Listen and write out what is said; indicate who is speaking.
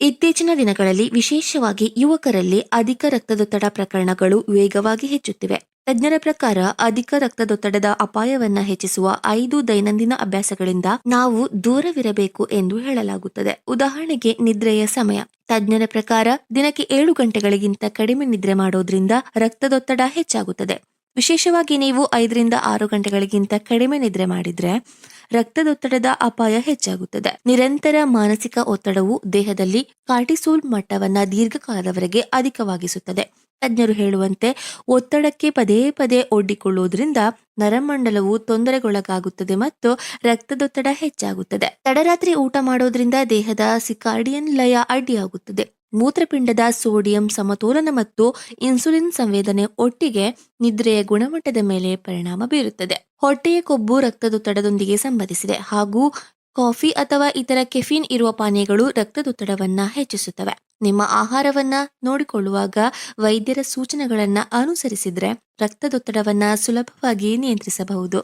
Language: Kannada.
Speaker 1: ಇತ್ತೀಚಿನ ದಿನಗಳಲ್ಲಿ ವಿಶೇಷವಾಗಿ ಯುವಕರಲ್ಲಿ ಅಧಿಕ ರಕ್ತದೊತ್ತಡ ಪ್ರಕರಣಗಳು ವೇಗವಾಗಿ ಹೆಚ್ಚುತ್ತಿವೆ. ತಜ್ಞರ ಪ್ರಕಾರ ಅಧಿಕ ರಕ್ತದೊತ್ತಡದ ಅಪಾಯವನ್ನ ಹೆಚ್ಚಿಸುವ 5 ದೈನಂದಿನ ಅಭ್ಯಾಸಗಳಿಂದ ನಾವು ದೂರವಿರಬೇಕು ಎಂದು ಹೇಳಲಾಗುತ್ತದೆ. ಉದಾಹರಣೆಗೆ ನಿದ್ರೆಯ ಸಮಯ. ತಜ್ಞರ ಪ್ರಕಾರ ದಿನಕ್ಕೆ 7 ಗಂಟೆಗಳಿಗಿಂತ ಕಡಿಮೆ ನಿದ್ರೆ ಮಾಡೋದ್ರಿಂದ ರಕ್ತದೊತ್ತಡ ಹೆಚ್ಚಾಗುತ್ತದೆ. ವಿಶೇಷವಾಗಿ ನೀವು 5ರಿಂದ 6 ಗಂಟೆಗಳಿಗಿಂತ ಕಡಿಮೆ ನಿದ್ರೆ ಮಾಡಿದ್ರೆ ರಕ್ತದೊತ್ತಡದ ಅಪಾಯ ಹೆಚ್ಚಾಗುತ್ತದೆ. ನಿರಂತರ ಮಾನಸಿಕ ಒತ್ತಡವು ದೇಹದಲ್ಲಿ ಕಾರ್ಟಿಸೋಲ್ ಮಟ್ಟವನ್ನ ದೀರ್ಘಕಾಲದವರೆಗೆ ಅಧಿಕವಾಗಿಸುತ್ತದೆ. ತಜ್ಞರು ಹೇಳುವಂತೆ ಒತ್ತಡಕ್ಕೆ ಪದೇ ಪದೇ ಒಡ್ಡಿಕೊಳ್ಳುವುದರಿಂದ ನರಮಂಡಲವು ತೊಂದರೆಗೊಳಗಾಗುತ್ತದೆ ಮತ್ತು ರಕ್ತದೊತ್ತಡ ಹೆಚ್ಚಾಗುತ್ತದೆ. ತಡರಾತ್ರಿ ಊಟ ಮಾಡೋದ್ರಿಂದ ದೇಹದ ಸಿಕಾರ್ಡಿಯನ್ ಲಯ ಅಡ್ಡಿಯಾಗುತ್ತದೆ. ಮೂತ್ರಪಿಂಡದ ಸೋಡಿಯಂ ಸಮತೋಲನ ಮತ್ತು ಇನ್ಸುಲಿನ್ ಸಂವೇದನೆ ಒಟ್ಟಿಗೆ ನಿದ್ರೆಯ ಗುಣಮಟ್ಟದ ಮೇಲೆ ಪರಿಣಾಮ ಬೀರುತ್ತದೆ. ಹೊಟ್ಟೆಯ ಕೊಬ್ಬು ರಕ್ತದೊತ್ತಡದೊಂದಿಗೆ ಸಂಬಂಧಿಸಿದೆ ಹಾಗೂ ಕಾಫಿ ಅಥವಾ ಇತರ ಕೆಫಿನ್ ಇರುವ ಪಾನೀಯಗಳು ರಕ್ತದೊತ್ತಡವನ್ನ ಹೆಚ್ಚಿಸುತ್ತವೆ. ನಿಮ್ಮ ಆಹಾರವನ್ನ ನೋಡಿಕೊಳ್ಳುವಾಗ ವೈದ್ಯರ ಸೂಚನೆಗಳನ್ನ ಅನುಸರಿಸಿದ್ರೆ ರಕ್ತದೊತ್ತಡವನ್ನ ಸುಲಭವಾಗಿ ನಿಯಂತ್ರಿಸಬಹುದು.